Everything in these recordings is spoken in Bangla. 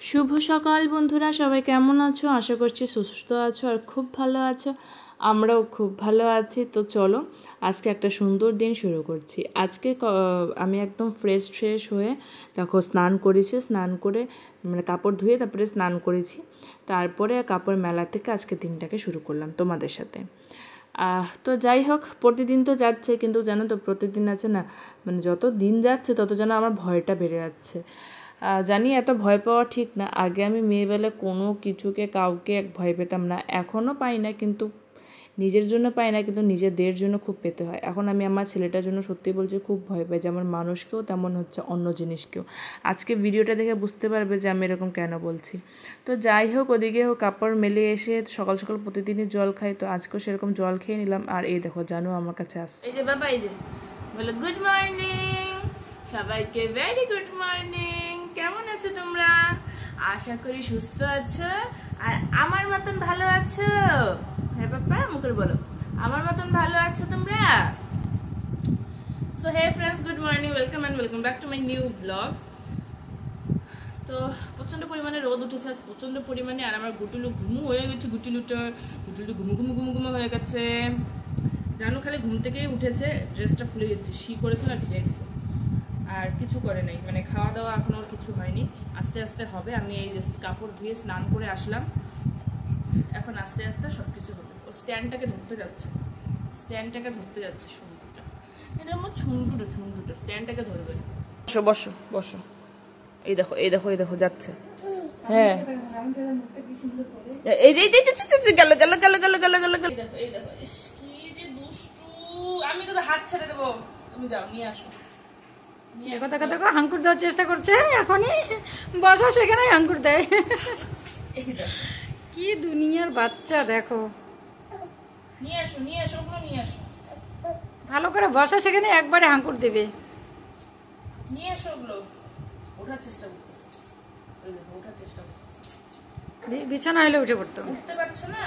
শুভ সকাল বন্ধুরা, সবাই কেমন আছো? আশা করছি সুস্থ আছো আর খুব ভালো আছো। আমরাও খুব ভালো আছি। তো চলো আজকে একটা সুন্দর দিন শুরু করছি। আজকে আমি একদম ফ্রেশ হয়ে দেখো স্নান করেছি। স্নান করে মানে কাপড় ধুয়ে তারপরে স্নান করেছি। তারপরে কাপড় মেলা থেকে আজকে দিনটাকে শুরু করলাম তোমাদের সাথে। তো যাই হোক, প্রতিদিন তো যাচ্ছে, কিন্তু জানো তো প্রতিদিন আছে না, মানে যত দিন যাচ্ছে তত যেন আমার ভয়টা বেড়ে যাচ্ছে। জানি এত ভয় পাওয়া ঠিক না। আগে আমি মেয়েবেলায় কোনো কিছুকে কাউকে ভয় পেতাম না, এখনও পাই না, কিন্তু নিজের জন্য পাই না, কিন্তু নিজেদের জন্য খুব পেতে হয়। এখন আমি আমার ছেলেটার জন্য সত্যি বলছি খুব ভয় পাই, যেমন মানুষকেও তেমন হচ্ছে অন্য জিনিসকেও। আজকে ভিডিওটা দেখে বুঝতে পারবে যে আমি এরকম কেন বলছি। তো যাই হোক, ওদিকে কাপড় মেলে এসে সকাল সকাল প্রতিদিনই জল খাই, তো আজকেও সেরকম জল খেয়ে নিলাম। আর এই দেখো জানো আমার কাছে আসছে, এই যে বাবা, এই যে বলো গুড মর্নিং সবাইকে, ভেরি গুড মর্নিং। কেমন আছো তোমরা? আশা করি সুস্থ আছো আর আমার মতন ভালো আছো। হ্যাঁ বাবা, মুখে বলো আমার মতন ভালো আছো তোমরা। So hey friends, good morning, welcome and welcome back to my new blog. তো প্রচন্ড পরিমাণে রোদ উঠেছে, প্রচন্ড পরিমাণে। আর আমার গুটুলু ঘুমু হয়ে গেছে, গুটুলু ঘুমু হয়ে গেছে। জানো, খালি ঘুম থেকেই উঠেছে, ড্রেসটা খুলে যাচ্ছে, শি করেছিল আর ভিজাই দিয়েছে, আর কিছু করে নাই। মানে খাওয়া দাওয়া এখনো আর কিছু হয়নি, আস্তে আস্তে হবে। আমি এই যে কাপড় ধুয়ে স্নান করে আসলাম, এখন আস্তে আস্তে সব কিছু হবে। ও স্ট্যান্ডটাকে ধরতে যাচ্ছে, শুনটুটা, এটা আমার ঝুমটুটা স্ট্যান্ডটাকে ধরবে। বসো বসো বসো, এই দেখো এই দেখো এই দেখো যাচ্ছে। হ্যাঁ, এই যে গেল গেল গেল গেল গেল গেল গেল, এই দেখো কি যে দুষ্টু। আমি তো হাত ছেড়ে দেবো, তুমি যাও নিয়ে আসো। দেখো দেখো দেখো, হাঙ্কুর দেওয়ার চেষ্টা করছে। এখনই বসা, সেখানেই হাঙ্কুর দেয়। কি দুনিয়ার বাচ্চা দেখো। নিয়ে আসো নিয়ে আসো, ওগুলো নিয়ে আসো। ভালো করে বসা, সেখানে একবারে হাঙ্কুর দেবে। নিয়ে আসো ওগুলো। ওঠার চেষ্টা করতেছে, ওই দেখো ওঠার চেষ্টা করতেছে। বিছানা হলে উঠে পড়তো। উঠতে পারছো না?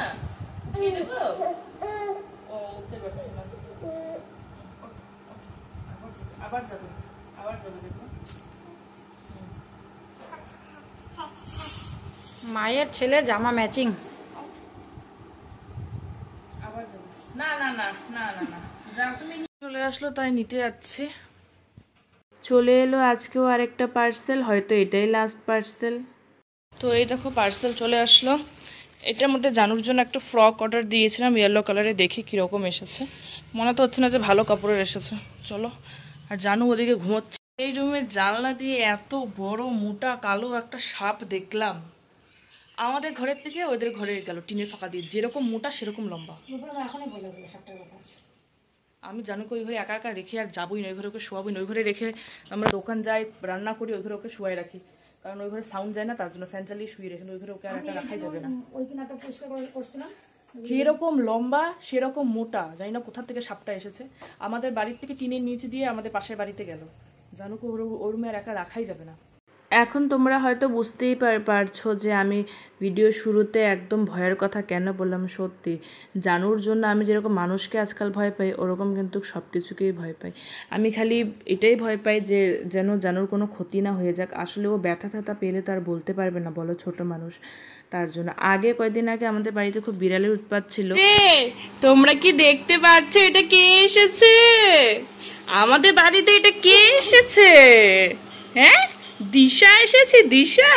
উঠিয়ে দেবো? ও উঠতে পারছে না, আবার যাবে আবার যাবে দেখো। মায়ের ছেলে জামা ম্যাচিং। আবার যাবে না না না না না না, যাও তুমি। চলে আসলো তাই নিতে যাচ্ছে। চলে এলো আজকেও আরেকটা পার্সেল, হয়তো এটাই লাস্ট পার্সেল। তো এই দেখো পার্সেল চলে আসলো। এটার মধ্যে জানুর জন্য একটা ফ্রক অর্ডার দিয়েছিলাম ইয়েলো কালারে, দেখি কিরকম এসেছে। মনে তো হচ্ছে না যে ভালো কাপড়ের এসেছে। চলো, আর জানু ওদিকে ঘুমোচ্ছে। এই রুমের জানলা দিয়ে এত বড় মোটা কালো একটা সাপ দেখলাম, আমাদের ঘরের থেকে ওদের ঘরে গেল, টিনের ফাঁকা দিয়ে, যেরকম মোটা সেরকম লম্বা। আমি জানুকে ওই ঘরে একা একা রেখে আর যাবোই না, ওই ঘরে ওকে শোয়াবোই না। ওই ঘরে রেখে আমরা দোকান যাই, রান্না করি, ওই ঘরে ওকে শুয়াই রাখি, কারণ ওই ঘরে সাউন্ড যায় না, তার জন্য ফ্যান চালিয়ে শুয়ে রেখে। ওই ঘরে ওকে আর একা রাখাই যাবে না। যেরকম লম্বা সেরকম মোটা, জানি না কোথা থেকে সাপটা এসেছে। আমাদের বাড়ির থেকে টিনের নিচে দিয়ে আমাদের পাশের বাড়িতে গেল। জানুকে ওর রুমে আর একা রাখাই যাবে না। এখন তোমরা হয়তো বুঝতেই পারছো যে আমি ভিডিও শুরুতে একদম ভয়ের কথা কেন বললাম। সত্যি জানুর জন্য আমি যেরকম মানুষকে আজকাল ভয় পাই, ওরকম কিন্তু সব কিছুকেই ভয় পাই। আমি খালি এটাই ভয় পাই যে যেন জানুর কোনো ক্ষতি না হয়ে যাক। আসলে ও ব্যথা ট্যাথা পেলে তো আর বলতে পারবে না, বলো ছোট মানুষ, তার জন্য। কয়েকদিন আগে আমাদের বাড়িতে খুব বিড়ালের উৎপাত ছিল। তোমরা কি দেখতে পাচ্ছ এটা কে এসেছে আমাদের বাড়িতে? এটা কে এসেছে? হ্যাঁ, দিশা এসেছে। দিশা,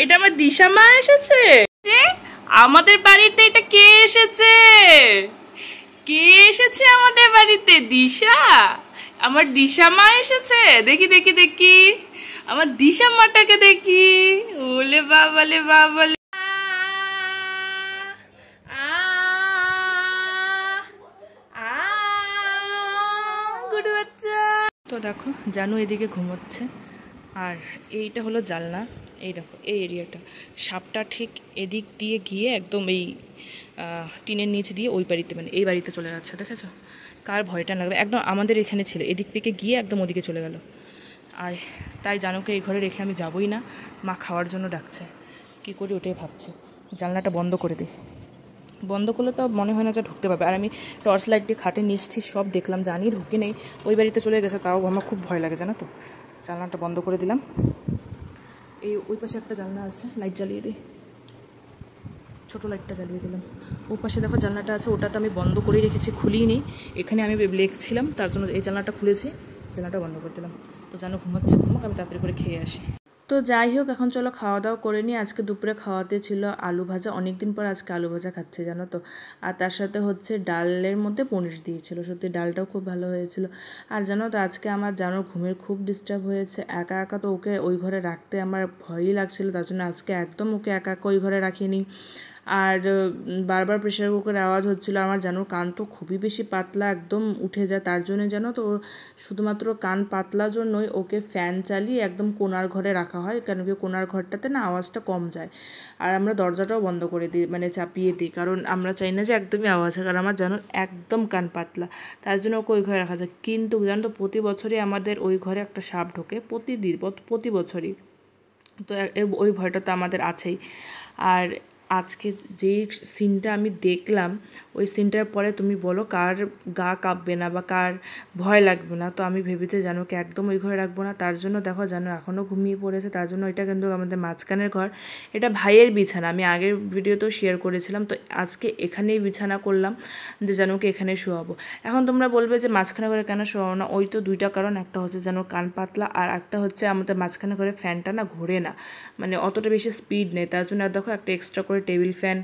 এটা আমার দিশা মা এসেছে আমাদের বাড়িতে। এটা কে এসেছে? কে এসেছে আমাদের বাড়িতে? দিশা, আমার দিশা মা এসেছে। দেখি দেখি দেখি আমার দিশা মাটাকে দেখি। ওলে বাবালে বাবালে, গুড বাচ্চা। তো দেখো জানু এদিকে ঘুমোচ্ছে, আর এইটা হলো জানলা। এই দেখো এই এরিয়াটা, সাপটা ঠিক এদিক দিয়ে গিয়ে একদম এই টিনের নিচ দিয়ে ওই বাড়িতে, মানে এই বাড়িতে চলে যাচ্ছে। দেখেছো? কার ভয়টা লাগবে? একদম আমাদের এখানে ছিল, এদিক থেকে গিয়ে একদম ওদিকে চলে গেল। আর তাই জানুকে এই ঘরে রেখে আমি যাবই না। মা খাওয়ার জন্য ডাকছে, কী করি ওটাই ভাবছি। জানলাটা বন্ধ করে দিই, বন্ধ করলে তো মনে হয় না যে ঢুকতে পারবে। আর আমি টর্চ লাইট দিয়ে খাটে নিচ্ছি, সব দেখলাম, জানি ঢুকে নেই, ওই বাড়িতে চলে গেছে। তাও আমার খুব ভয় লাগে, জানো তো। জানলাটা বন্ধ করে দিলাম। এই ওই পাশে একটা জানলা আছে, লাইট জ্বালিয়ে দিই, ছোটো লাইটটা জ্বালিয়ে দিলাম। ওই পাশে দেখো জানলাটা আছে, ওটা তো আমি বন্ধ করেই রেখেছি, খুলিনি। এখানে আমি লিখছিলাম, তার জন্য এই জানলাটা খুলেছি, জানলাটা বন্ধ করে দিলাম। তো জানো ঘুমাচ্ছে, ঘুমাক, আমি তাড়াতাড়ি করে খেয়ে আসি। তো যাই হোক, এখন চলো খাওয়া দাওয়া করে নিই। আজকে দুপুরে খাওয়াতে ছিল আলু ভাজা, অনেক দিন পর আজকে আলু ভাজা খাচ্ছে জানো তো। আর তার সাথে হচ্ছে ডালের মধ্যে পনির দিয়েছিল, সত্যি ডালটাও খুব ভালো হয়েছিল। আর জানো তো আজকে আমার জানো ঘুমের খুব ডিস্টার্ব হয়েছে, একা একা তো ওকে ওই ঘরে রাখতে আমার ভয়ই লাগছিল, তার জন্য আজকে একদম ওকে একা একা ওই ঘরে রাখিনি। আর বারবার প্রেশার কুকারের আওয়াজ হচ্ছিলো। আমার জানো কান তো খুবই বেশি পাতলা, একদম উঠে যায়, তার জন্য জানো তো শুধুমাত্র কান পাতলার জন্যই ওকে ফ্যান চালিয়ে একদম কোণার ঘরে রাখা হয়, কেন কি কোণার ঘরটাতে না আওয়াজটা কম যায়। আর আমরা দরজাটাও বন্ধ করে দিই, মানে চাপিয়ে দিই, কারণ আমরা চাই না যে একদমই আওয়াজ হয়, কারণ আমার জানো একদম কান পাতলা, তার জন্য ওকে ওই ঘরে রাখা যায়। কিন্তু জানো তো প্রতি বছরই আমাদের ওই ঘরে একটা সাপ ঢোকে, প্রতি বছরই। তো ওই ভয়টা তো আমাদের আছেই। আর আজকে যেই সিনটা আমি দেখলাম, ওই সিনটার পরে তুমি বলো কার গা কাঁপবে না বা কার ভয় লাগবে না। তো আমি ভেবেতে জানো কি একদম ওই ঘরে রাখবো না, তার জন্য দেখো জানো এখনও ঘুমিয়ে পড়েছে, তার জন্য এটা কিন্তু আমাদের মাঝখানের ঘর, এটা ভাইয়ের বিছানা, আমি আগের ভিডিওতেও শেয়ার করেছিলাম। তো আজকে এখানেই বিছানা করলাম, যে জানো কি এখানে শোয়াবো। এখন তোমরা বলবে যে মাঝখানে ঘরে কেন শোয়াবো না, ওই তো দুইটা কারণ, একটা হচ্ছে যেন কান পাতলা, আর একটা হচ্ছে আমাদের মাঝখানে ঘরে ফ্যানটা না ঘোরে না, মানে অতটা বেশি স্পিড নেই, তার জন্য আর দেখো একটা এক্সট্রা করে টেবিল ফ্যান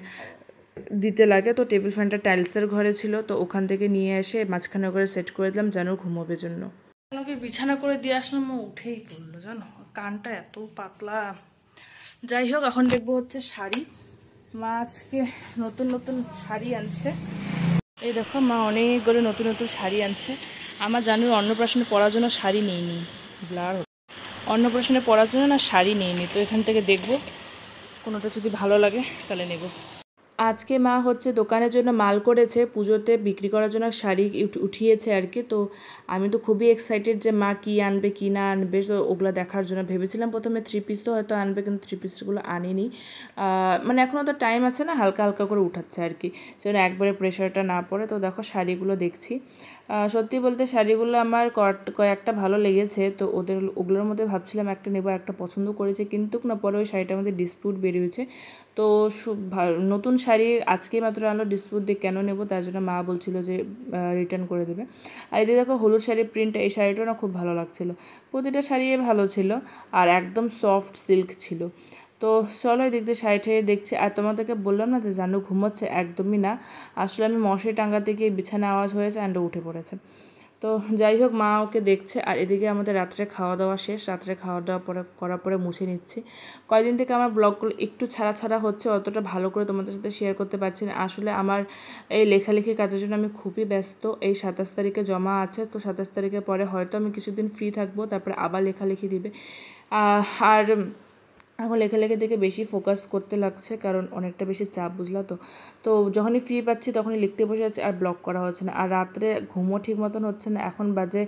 দিতে লাগে। তো টেবিল ফ্যানটা টাইলসের ঘরে ছিল, তো ওখান থেকে নিয়ে এসে মাঝখানে ঘরে সেট করে দিলাম যেন ঘুমোবে জন্য। ওকে বিছানা করে দিয়ে আসলাম, ও উঠেই পড়লো জানো, কানটা এত পাতলা। যাই হোক, এখন দেখবো হচ্ছে শাড়ি। মা আজকে নতুন নতুন শাড়ি আনছে, এই দেখো মা অনেকগুলো নতুন নতুন শাড়ি আনছে। আমার জানো অন্নপ্রাশনে পরার জন্য শাড়ি নিইনি, ব্লার অন্নপ্রাশনে পরার জন্য না শাড়ি নিইনি। তো এখান থেকে দেখবো কোনোটা যদি ভালো লাগে তাহলে নেব। আজকে মা হচ্ছে দোকানের জন্য মাল করেছে, পুজোতে বিক্রি করার জন্য শাড়ি উঠিয়েছে আর কি। তো আমি তো খুবই এক্সাইটেড যে মা কী আনবে কী না আনবে, তো ওগুলো দেখার জন্য ভেবেছিলাম প্রথমে 3 পিস তো হয়তো আনবে, কিন্তু 3 পিসগুলো আনিনি। মানে এখনও তো টাইম আছে না, হালকা হালকা করে উঠাচ্ছে আর কি, যেন একবারে প্রেশারটা না পড়ে। তো দেখো শাড়িগুলো দেখছি, সত্যি বলতে শাড়িগুলো আমার কয়েকটা ভালো লেগেছে। তো ওগুলোর মধ্যে ভাবছিলাম একটা নেবো, একটা পছন্দ করেছে, কিন্তু না পরে ওই শাড়িটার মধ্যে ডিসপিউট বেরিয়েছে। তো নতুন শাড়ি আজকেই মাত্র আনলো, ডিসপিউট দিয়ে কেন নেবো, তার জন্য মা বলছিল যে রিটার্ন করে দেবে। আর এদিকে দেখো হলুদ শাড়ির প্রিন্ট, এই শাড়িটাও না খুব ভালো লাগছিলো, প্রতিটা শাড়ি ভালো ছিল আর একদম সফট সিল্ক ছিল। তো চলো এদিক দিয়ে শাড়ি ঠাড়ি দেখছি। আর তোমাদেরকে বললাম না যে জানু ঘুমোচ্ছে, একদমই না, আসলে আমি মশারি টাঙ্গাতে গিয়ে বিছানা আওয়াজ হয়েছে অ্যান্ড উঠে পড়েছে। তো যাই হোক, মা ওকে দেখছে। আর এদিকে আমাদের রাত্রে খাওয়া দাওয়া শেষ, রাত্রে খাওয়া দাওয়া করার পরে মুছে নিচ্ছি। কয়েকদিন থেকে আমার ব্লগগুলো একটু ছাড়া ছাড়া হচ্ছে, অতটা ভালো করে তোমাদের সাথে শেয়ার করতে পারছি না। আসলে আমার এই লেখালেখির কাজের জন্য আমি খুবই ব্যস্ত। এই 27 তারিখে জমা আছে, তো 27 তারিখের পরে হয়তো আমি কিছুদিন ফ্রি থাকবো, তারপরে আবার লেখালেখি দিবে। আর এখন লেখালেখির দিকে বেশি ফোকাস করতে লাগছে, কারণ অনেকটা বেশি চাপ, বুঝলা তো। তো যখনই ফ্রি পাচ্ছি তখনই লিখতে বসে যাচ্ছে, আর ব্লগ করা হচ্ছে না। আর রাত্রে ঘুমও ঠিক মতন হচ্ছে না, এখন বাজে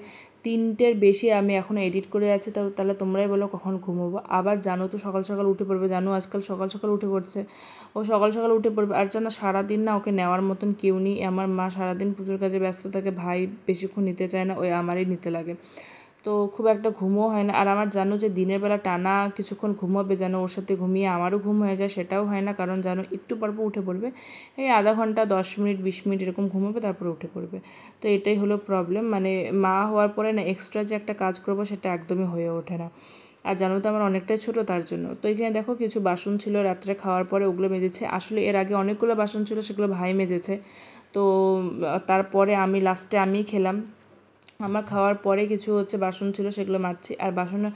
3টের বেশি, আমি এখন এডিট করে যাচ্ছি। তাহলে তোমরাই বলো কখন ঘুমোবো। আবার জানো তো সকাল সকাল উঠে পড়বে, জানো আজকাল সকাল সকাল উঠে পড়ছে, ও সকাল সকাল উঠে পড়বে। আর জানো সারাদিন না ওকে নেওয়ার মতন কেউ নেই, আমার মা সারাদিন পুজোর কাজে ব্যস্ত থাকে, ভাই বেশিক্ষণ নিতে চায় না, ওই আমারই নিতে লাগে। তো খুব একটা ঘুমও হয় না। আর আমার জানো যে দিনের বেলা টানা কিছুক্ষণ ঘুমাবে, যেন ওর সাথে ঘুমিয়ে আমারও ঘুম হয়ে যায়, সেটাও হয় না, কারণ জানো একটু পরপর উঠে পড়বে, এই আধা ঘন্টা 10 মিনিট 20 মিনিট এরকম ঘুমাবে, তারপরে উঠে পড়বে। তো এটাই হলো প্রবলেম, মানে মা হওয়ার পরে না এক্সট্রা যে একটা কাজ করবো সেটা একদমই হয়ে ওঠে না। আর জানো তো আমার অনেকটাই ছোটো, তার জন্য। তো এখানে দেখো কিছু বাসন ছিল রাত্রে খাওয়ার পরে, ওগুলো মেজেছে। আসলে এর আগে অনেকগুলো বাসন ছিল, সেগুলো ভাই মেজেছে। তো তারপরে আমি লাস্টে আমিই খেলাম, আমার খাওয়ার পরে কিছু হচ্ছে বাসন ছিল, সেগুলো মাজছি। আর বাসনের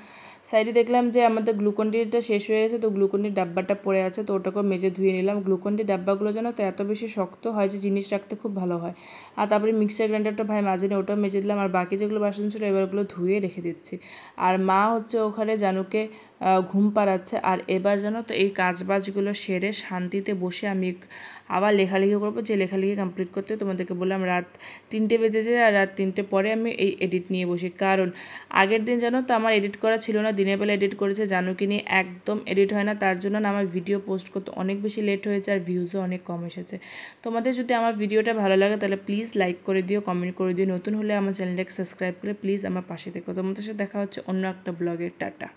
সাইডে দেখলাম যে আমাদের গ্লুকন্ডিটা শেষ হয়ে গেছে, তো গ্লুকন্ডির ডাব্বাটা পড়ে আছে, তো ওটাকেও মেজে ধুয়ে নিলাম। গ্লুকন্ডির ডাব্বাগুলো জানো তো এত বেশি শক্ত হয় যে জিনিস রাখতে খুব ভালো হয়। আর তারপরে মিক্সার গ্রাইন্ডারটা ভাই মাঝে নিয়ে ওটাও মেজে দিলাম। আর বাকি যেগুলো বাসন ছিল এবারগুলো ধুয়ে রেখে দিচ্ছি। আর মা হচ্ছে ওখানে জানুকে ঘুম পাড়াচ্ছে। আর এবার জানো তো এই কাজবাজগুলো সেরে শান্তিতে বসে আমি আবার লেখালেখি করবো, যে লেখালেখি কমপ্লিট করতে তোমাদেরকে বললাম রাত 3টে বেজে যায়। আর রাত 3টে পরে আমি এই এডিট নিয়ে বসি, কারণ আগের দিন জানো তো আমার এডিট করা ছিল না, দিনের বেলা এডিট করেছে, জানুকে নিয়ে একদম এডিট হয় না, তার জন্য না আমার ভিডিও পোস্ট করতে অনেক বেশি লেট হয়েছে, আর ভিউজও অনেক কম এসেছে। তোমাদের যদি আমার ভিডিওটা ভালো লাগে তাহলে প্লিজ লাইক করে দিও, কমেন্ট করে দিও, নতুন হলে আমার চ্যানেলটাকে সাবস্ক্রাইব করে প্লিজ আমার পাশে থেকো। তোমাদের সাথে দেখা হচ্ছে অন্য একটা ব্লগে, টাটা।